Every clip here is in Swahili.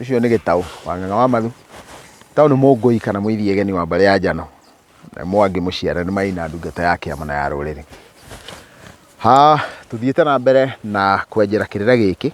ucio nĩ gĩtaũ wa Ng'ang'a wa Mathu. Taũ nĩ Mũngũi kana Mũithiegeni wa mbarĩ ya Njano, na Mwangi mũciare nĩ maina ndungata ya kĩama na ya rũrĩrĩ. Tuthiĩte na mbere na kwenjera kĩrĩra gĩkĩ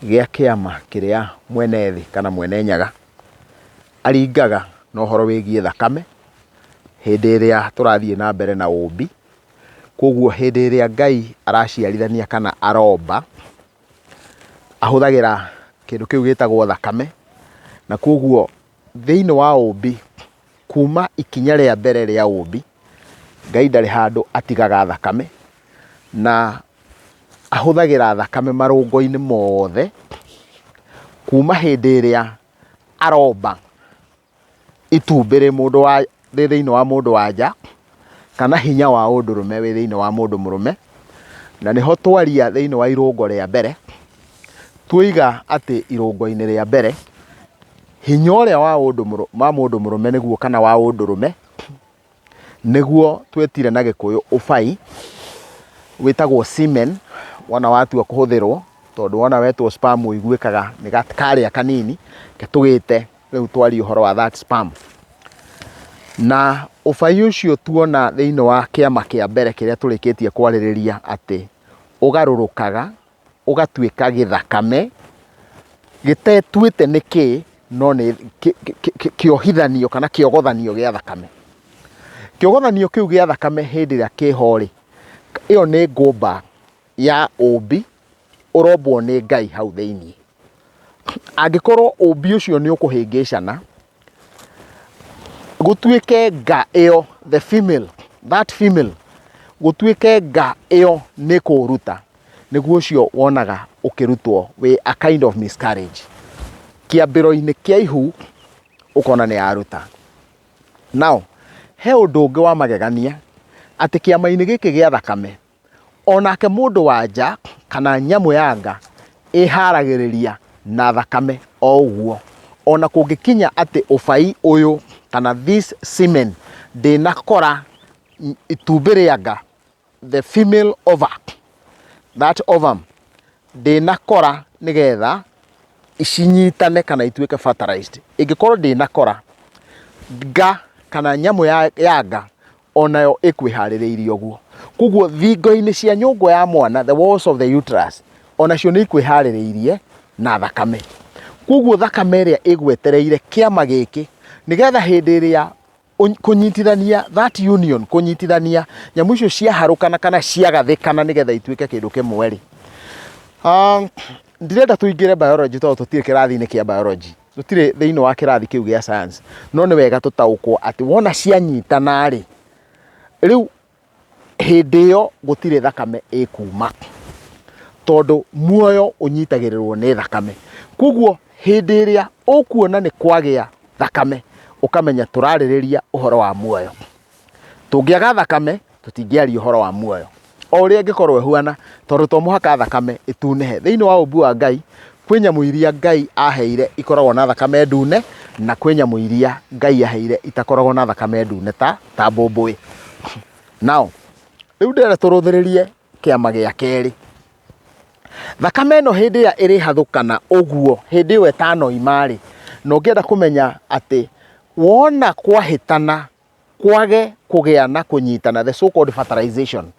gĩa kĩama kĩrĩa mwene thĩ kana mwene Nyaga aringaga na ũhoro wĩgiĩ thakame hĩndĩ ĩrĩa tũrathiĩ na mbere na ũmbi. Koguo hĩndĩ ĩrĩa Ngai araciarithania kana aromba ahũthagĩra kĩndũ kĩu gĩtagwo thakame, na koguo thĩinĩ wa ũmbi kuma ikinya rĩa mbere rĩa ũmbi Ngai ndarĩ handũ atigaga thakame, na ahũthagĩra thakame marũngo-inĩ mothe kuma hĩndĩ ĩrĩa aromba itumbĩ rĩ thĩinĩ wa mũndũ wa nja kana hinya wa ũndũrũme wĩ thĩinĩ wa mũndũ mũrũme. Na nĩho twaria thĩinĩ wa irũngo rĩa mbere tuiga atĩ irũngo-inĩ rĩa mbere hinya ũrĩa wa mũndũ mũrũme nĩguo kana wa ũndũrũme nĩguo twetire na Gĩkũyũ ũbai wĩtagwo semen. Wona watua kũhũthĩrwo tondũ wona wetwo sperm ũiguĩkaga nĩ karĩa kanini ke tũgĩte rĩu twaria ũhoro wa that sperm. Na ũbai ũcio tuona thĩinĩ wa kĩama kĩa mbere kĩrĩa tũrĩkĩtie kwarĩrĩria atĩ ũgarũrũkaga ũgatuĩka gĩthakame gĩtetuĩte nĩkĩ, no nĩ kĩohithanio kana kĩogothanio gĩa thakame. Kĩogothanio kĩu gĩa thakame hĩndĩ ĩrĩa kĩho-rĩ, ĩyo nĩ ngũmba ya ũmbi ũrombwo nĩ Ngai hau thĩinĩ. Angĩkorwo ũmbi ũcio nĩ ũkũhĩngĩcana gũtuĩke nga ĩyo the female, that female gũtuĩke nga ĩyo nĩ kũruta, nĩguo ũcio wonaga ũkĩrutwo wĩ a kind of miscarriage. Kĩambĩro-inĩ kĩa ihu ũkona nĩ yaruta. Now he ũndũ ũngĩ wa magegania atĩ kĩama-inĩ gĩkĩ gĩa thakame onake mũndũ wa nja kana nyamũ ya nga ĩharagĩrĩria na thakame o ũguo. Ona kũngĩkinya atĩ ũbai ũyũ kana this semen ndĩnakora itumbĩ rĩa nga, the female ova, that ovum ndĩnakora nĩgetha icinyitane kana ituĩke fertilized. Ĩngĩkorwo ndĩnakora, nga kana nyamũ ya nga onayo ĩkwĩharĩrĩirie ũguo. Koguo thingo-inĩ cia nyũngũ ya mwana, the walls of the uterus, onacio nĩ ikwĩharĩrĩirie na thakame. Koguo thakame ĩrĩa ĩgwetereire kĩama gĩkĩ nĩgetha hĩndĩ ĩrĩa kũnyitithania that union, kũnyitithania nyamũ icio ciaharũkana kana ciagathĩkana nĩgetha ituĩke kĩndũ kĩmwe-rĩ. Ndirenda tũingĩre biology tondũ tũtirĩ kĩrathi-inĩ kĩa biology, tũtirĩ thĩinĩ wa kĩrathi kĩu gĩa science, no nĩ wega tũtaũkwo atĩ wona cianyitana-rĩ, rĩu hĩndĩ ĩyo gũtirĩ thakame ĩkuma tondũ muoyo ũnyitagĩrĩrwo nĩ thakame. Koguo hĩndĩ ĩrĩa ũkuona nĩ kwagĩa thakame ũkamenya tũrarĩrĩria ũhoro wa muoyo. Tũngĩaga thakame tũtingĩaria ũhoro wa muoyo o ũrĩa ĩngĩkorwo ĩhuana, tondũ to mũhaka thakame ĩtunehe. Thĩinĩ wa ũmbi wa Ngai kwĩ nyamũ iria Ngai aheire ikoragwo na thakame ndune, na kwĩ nyamũ iria Ngai aheire itakoragwo na thakame ndune ta mbũmbũĩ. Now rĩu ndĩrenda tũrũthĩrĩrie kĩama gĩa kerĩ. Thakame ĩno hĩndĩ ĩrĩa ĩrĩhathũkana ũguo, hĩndĩ ĩyo ĩtanoima-rĩ, na ũngĩenda kũmenya atĩ wona kwahĩtana kwage kũgĩa na kũnyitana, the so called fertilization,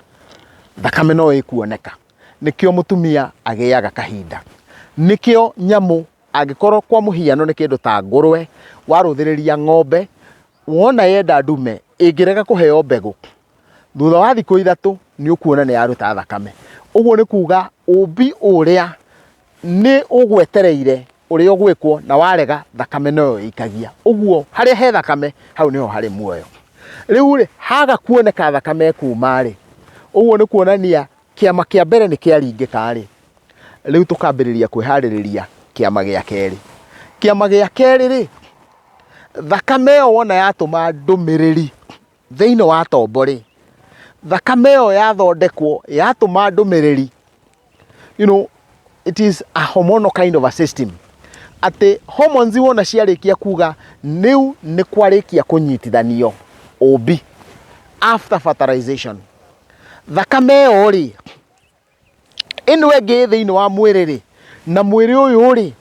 thakame no ĩkuoneka. Nĩkĩo mũtumia agĩaga kahinda, nĩkĩo nyamũ angĩkorwo kwa mũhiano nĩ kĩndũ ta ngũrwe, warũthĩrĩria ng'ombe, wona yenda ndume ĩngĩrega kũheo mbegũ, thutha wa thikũ ithatũ nĩ ũkuona nĩ yaruta thakame. Ũguo nĩ kuga ũmbi ũrĩa nĩ ũgwetereire ũrĩa ũgwĩkwo, na warega thakame no ĩikagia. Ũguo harĩa he thakame hau nĩho harĩ muoyo. Rĩu-rĩ haga kuoneka thakame kuma-rĩ, ũguo nĩ kuonania kĩama kĩa mbere nĩ kĩaringĩka-rĩ, rĩu tũkambĩrĩria kwĩharĩrĩria kĩama gĩa kerĩ. Kĩama gĩa kerĩ-rĩ, thakame ĩyo wona yatũma ndũmĩrĩri thĩinĩ wa tombo-rĩ, thakame ĩyo yathondekwo yatũma ndũmĩrĩri, you know, it is a hormonal kind of a system. Atĩ hormones wona ciarĩkia kuga nĩu nĩ kwarĩkia kũnyitithanio ũmbi after fertilization, thakame ĩyo-rĩ ĩno ĩngĩ thĩinĩ wa mwĩrĩ-rĩ, na mwĩrĩ ũyũ-rĩ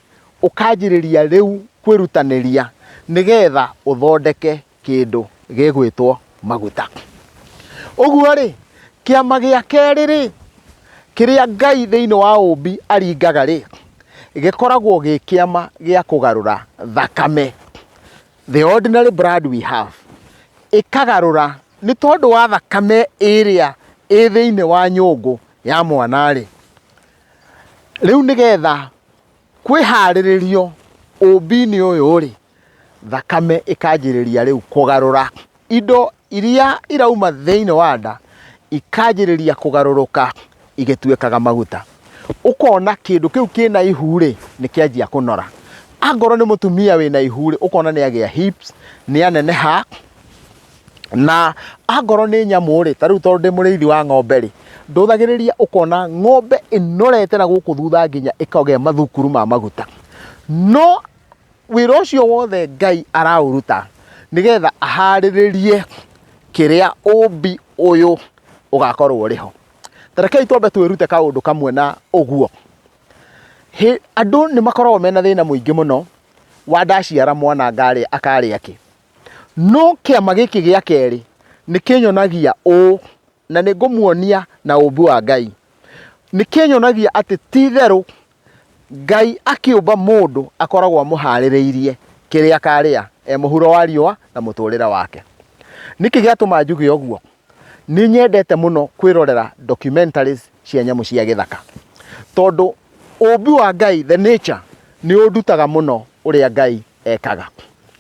ukanjiriria riu kwirutaniria nigetha uthondeke kindu gigwitwo maguta. Uguo ri kiama gia keri ri kiria Ngai thiini wa umbi aringaga ri gikoragwo gi kiama gia kugarura thakame. The ordinary blood we have ikagarura ni tondu wa thakame iria i thiini wa nyungu ya mwana ri. Riu nigetha kwihariririo umbi-ini uyu ri thakame ikanjiriria riu kugarura indo iria irauma thiini wa nda ikanjiriria kugaruruka igituikaga maguta. Ukona kindu kiu kina ihu ri nikianjia kunora. Angoro ni mutumia wina ihu ri ukona ni agia hips, ni aneneha, na angoro ni nyamu ri tariu tondu ndi muriithi wa ng'ombe ri nduthagiriria ukona ng'ombe inorete na guku thutha nginya ikagea mathukuru ma maguta. No wira ucio wothe Ngai arauruta nigetha ahariririe kiria umbi uyu ugakorwo riho. Tarekei twambe twirute kaundu kamwe na uguo. Andu ni makoragwo mena thina muingi muno wa ndaciara mwana ngari akaria ki. No kiama giki gia keri ni kinyonagia na ni ngumuonia na umbi wa Ngai. Ni kinyonagia ati ti theru Ngai akiumba mundu akoragwo amuhaririirie kiria akaria muhuro wa riua na muturira wake. Niki giatuma njuge uguo ni nyendete muno kwirorera documentaries cia nyamu cia githaka, tondu umbi wa Ngai, the nature, ni undutaga muno uria Ngai ekaga.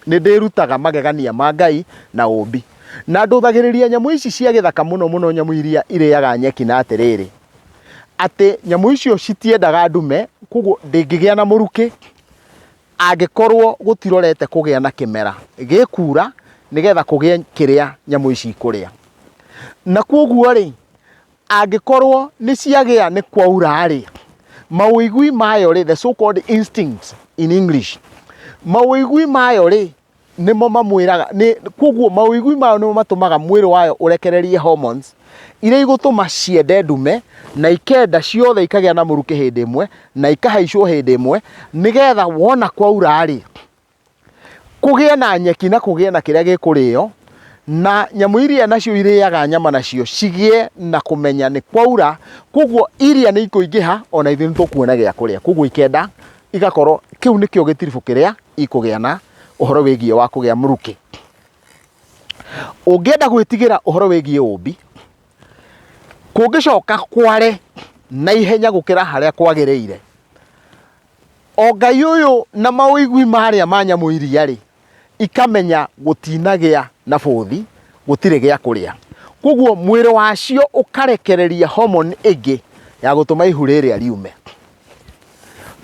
Ni ndirutaga magegania ma Ngai na umbi, na nduthagiriria nyamu ici cia githaka muno nyamu iria iriaga nyeki na atiriri ati nyamu icio citiendaga ndume, koguo ndingigia na muruki angikorwo gutirorete kugia na kimera gikura nigetha kugia kiria nyamu ici ikuria. Na koguo ri angikorwo ni ciagia ni kwaura ri mawigwi mayo ri, the so called instincts in English, mawigwi mayo ri nimo mamwiraga ni, koguo mawigwi mayo nimo matumaga mwiri wayo urekererie hormones iria igutuma ciende ndume na ikenda ciothe ikagia na muruki hindi imwe na ikahaicwo hindi imwe nigetha wona kwaura ri kugie na nyeki na kugie na kiria gikurio, na nyamu iria nacio iriaga nyama nacio cigie na kumenya ni kwaura. Koguo iria ni ikuingiha ona ithu nitukuona gia kuria, koguo ikenda igakorwo kiu nikio gitirifu kiria ikugia na uhoro wigie wa kugia muruki. Ungienda gwitigira uhoro wigie umbi kungicoka kware na ihenya gukira haria kwagiriire. O Ngai uyu na mawigwi maria ma nyamu iria ri ikamenya gutinagia na buthi gutire gia kuria, koguo mwiri wacio ukarekereria hormone ingi ya gutuma ihu riria riume,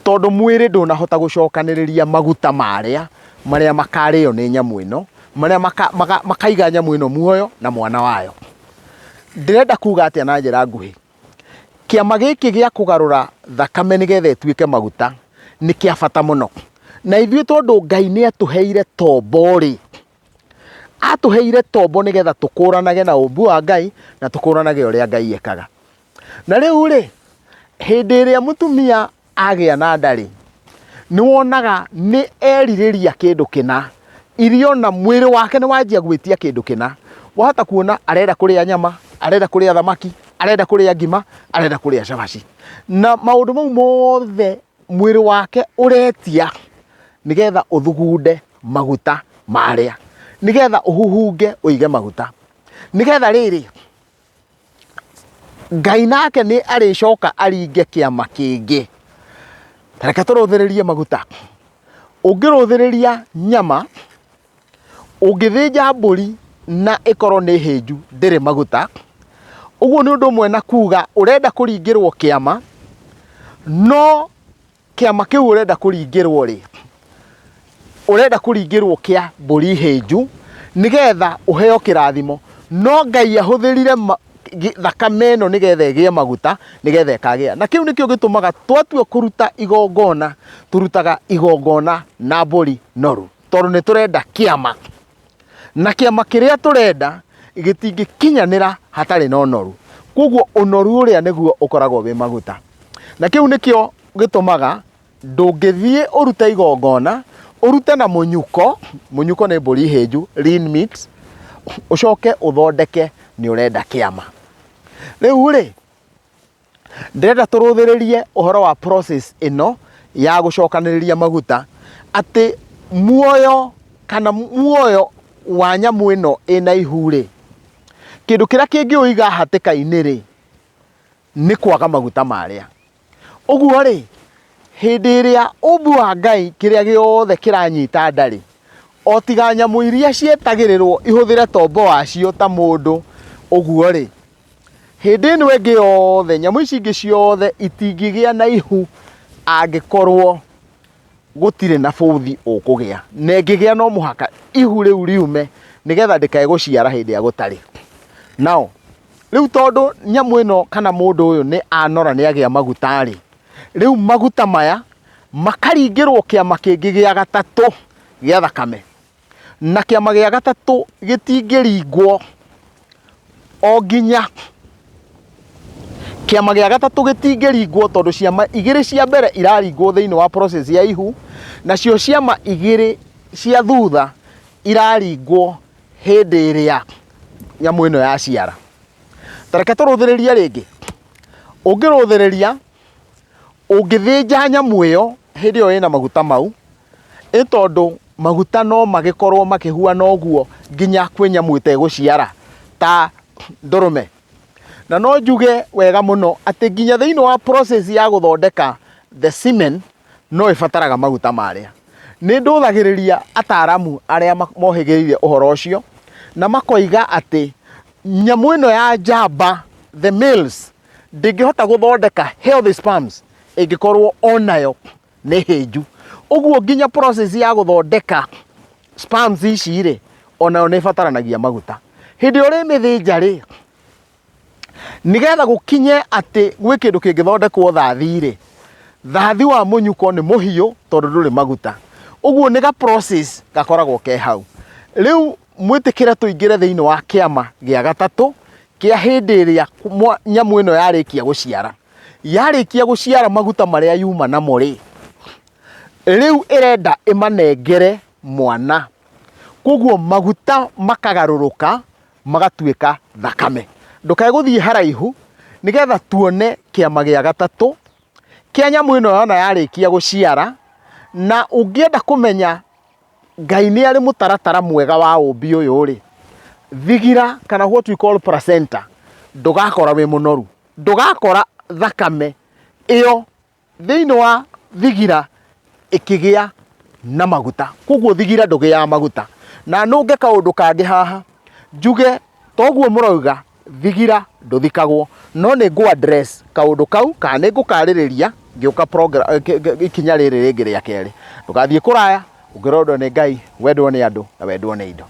tondu mwiri ndunahota gucokaniriria maguta maria makario ni nyamu ino maria makaiga nyamu ino muoyo na mwana wayo. Ndirenda kuga atia na njira nguhi, kiama giki gia kugarura thakame nigetha ituike maguta ni kia bata muno, na ithuĩ tondu Ngai ni atuheire tombo ri, atuheire tombo nigetha tukuranage na umbi wa Ngai na tukuranage uria Ngai ekaga. Na riu ri hindi iria mutumia agia na ndari ni wonaga ni eririria kindu kina, irio na mwiri wake ni wanjia gwitia kindu kina. Wahota kuona arenda kuria nyama, arenda kuria thamaki, arenda kuria ngima, arenda kuria cabaci, na maundu mau mothe mwiri wake uretia nigetha uthugunde maguta maria, nigetha uhuhunge uige maguta, nigetha riri Ngai nake ni aricoka aringe kiama kingi. Reke turuthiririe maguta. Ungiruthiriria nyama, ungithinja mburi na ikorwo ni hinju ndiri maguta, uguo ni undu mwe na kuga urenda kuringirwo kiama, no kiama kiu urenda kuringirwo ri urenda kuringirwo kia mburi hinju nigetha uheo kirathimo, no Ngai ahuthirire thakame ino nigetha igie maguta nigetha ikagia. Na kiu nikio gitumaga twatua kuruta igongona turutaga igongona na mburi noru, tondu ni turenda kiama, na kiama kiria turenda gitingikinyanira hatari na unoru, koguo unoru uria niguo ukoragwo wi maguta. Na kiu nikio gitumaga ndũngĩthiĩ ũrute igongona ũrute na mũnyuko nĩ mbũri hĩnju, lean meat, ũcoke ũthondeke nĩ ũrenda kĩama. Rĩu rĩ, ndĩrenda tũrũthĩrĩrie ũhoro wa process ĩno ya gũcokanĩrĩria maguta, atĩ muoyo kana muoyo wa nyamũ ĩno ĩna ihu rĩ, kĩndũ kĩrĩa kĩngĩũiga hatĩka-inĩ rĩ, nĩ kwaga maguta marĩa. Ũguo rĩ, hĩndĩ ĩrĩa ũmbi wa Ngai kĩrĩa gĩothe kĩranyita ndarĩ, o tiga nyamũ iria cietagĩrĩrwo ihũthĩre tombo wacio ta mũndũ, ũguo rĩ, hĩndĩ ĩno ĩngĩ yothe, nyamũ ici ingĩ ciothe itingĩgĩa na ihu angĩkorwo gũtirĩ na bũthi ũkũgĩa. Na ĩngĩgĩa no mũhaka ihu rĩu riume nĩgetha ndĩkae gũciara hĩndĩ ĩrĩa gũtarĩ. Nao, rĩu tondũ nyamũ ĩno kana mũndũ ũyũ nĩ anora nĩ agĩa maguta rĩ, rĩu maguta maya makaringĩrwo kĩama kĩngĩ gĩa gatatũ gĩa thakame. Na kĩama gĩa gatatũ gĩtingĩringwo o nginya kĩama gĩa gatatũ gĩtingĩringwo tondũ ciama igĩrĩ cia mbere iraringwo thĩinĩ wa process ya ihu, nacio ciama igĩrĩ cia thutha iraringwo hĩndĩ ĩrĩa nyamũ ĩno yaciara. Tareke tũrũthĩrĩrie rĩngĩ. Ũngĩrũthĩrĩria, ũngĩthĩnja nyamũ ĩyo hĩndĩ ĩyo ĩna maguta mau, ĩ tondũ maguta no magĩkorwo makĩhuana ũguo nginya kwĩ nyamũ ĩtegũciara ta ndũrũme. Na no njuge wega mũno atĩ nginya thĩinĩ wa process ya gũthondeka the semen no ĩbataraga maguta marĩa. Nĩ ndũthagĩrĩria ataaramu arĩa mohĩgĩrĩire ũhoro ũcio na makoiga atĩ nyamũ ĩno ya njamba, the males, ndĩngĩhota gũthondeka healthy sperms ĩngĩkorwo onayo nĩ hĩnju. Ũguo nginya process ya gũthondeka sperms ici rĩ, onayo nĩ ĩbataranagia maguta. Hĩndĩ ĩrĩa ũrĩmĩthĩnja rĩ, nĩgetha gũkinye atĩ gwĩ kĩndũ kĩngĩthondekwo thathi rĩ, thathi wa mũnyuko nĩ mũhiũ tondũ ndũrĩ maguta. Ũguo nĩ ga process gakoragwo ke hau. Rĩu mwĩtĩkĩre tũingĩre thĩinĩ wa kĩama gĩa gatatũ kĩa hĩndĩ ĩrĩa nyamũ ĩno yarĩkia gũciara. Yarĩkia gũciara maguta marĩa yuma namo rĩ, rĩu ĩrenda ĩmanengere mwana. Koguo maguta makagarũrũka magatuĩka thakame. Ndũkae gũthiĩ haraihu nĩgetha tuone kĩama gĩa gatatũ kĩa nyamũ ĩno yona yarĩkia gũciara. Na ũngĩenda kũmenya Ngai nĩ arĩ mũtaratara mwega wa ũmbi ũyũ rĩ, thigira kana what we call placenta ndũgakora wĩ mũnoru, ndũgakora thakame ĩyo thĩinĩ wa thigira ĩkĩgĩa na maguta. Koguo thigira ndũgĩaga maguta. Na nũnge kaũndũ kangĩ haha, njuge toguo mũrauga thigira ndũthikagwo, no nĩ ngũ address kaũndũ kau kana nĩ ngũkarĩrĩria ngĩũka program ikinya rĩrĩ rĩngĩ rĩa kerĩ. Ndũgathiĩ kũraya, ũngĩrorwo nĩ Ngai, wendwo nĩ andũ na wendwo nĩ indo.